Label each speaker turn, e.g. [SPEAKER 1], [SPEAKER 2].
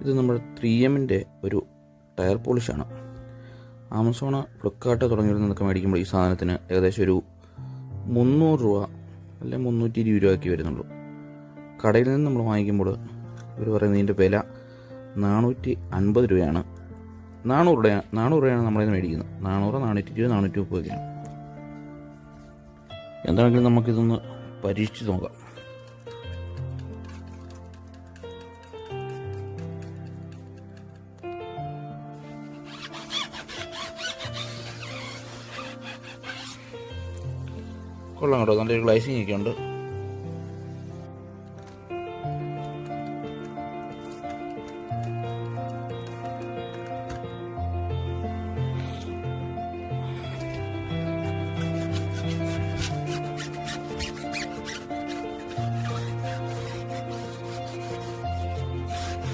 [SPEAKER 1] ഇത് നമ്മുടെ 3Mൻ്റെ ഒരു ടയർ പോളിഷാണ്. ആമസോൺ, ഫ്ലിപ്കാർട്ട് തുടങ്ങിയവരിൽ നിന്നൊക്കെ മേടിക്കുമ്പോൾ ഈ സാധനത്തിന് ഏകദേശം ഒരു 300 രൂപ അല്ലെങ്കിൽ 320 രൂപയ്ക്ക് വരുന്നുള്ളൂ. കടയിൽ നിന്ന് നമ്മൾ വാങ്ങിക്കുമ്പോൾ ഇവർ പറയുന്നത് ഇതിൻ്റെ വില 450 രൂപയാണ്. 400 രൂപയാണ് നമ്മളിന്ന് മേടിക്കുന്നത്. 400, 420, 430 ഒക്കെയാണ്. എന്താണെങ്കിലും നമുക്കിതൊന്ന് പരീക്ഷിച്ച് നോക്കാം. കൊള്ളാം കേട്ടോ, നല്ലൊരു ഗ്ലൈസിങ് ഒക്കെ ഉണ്ട്.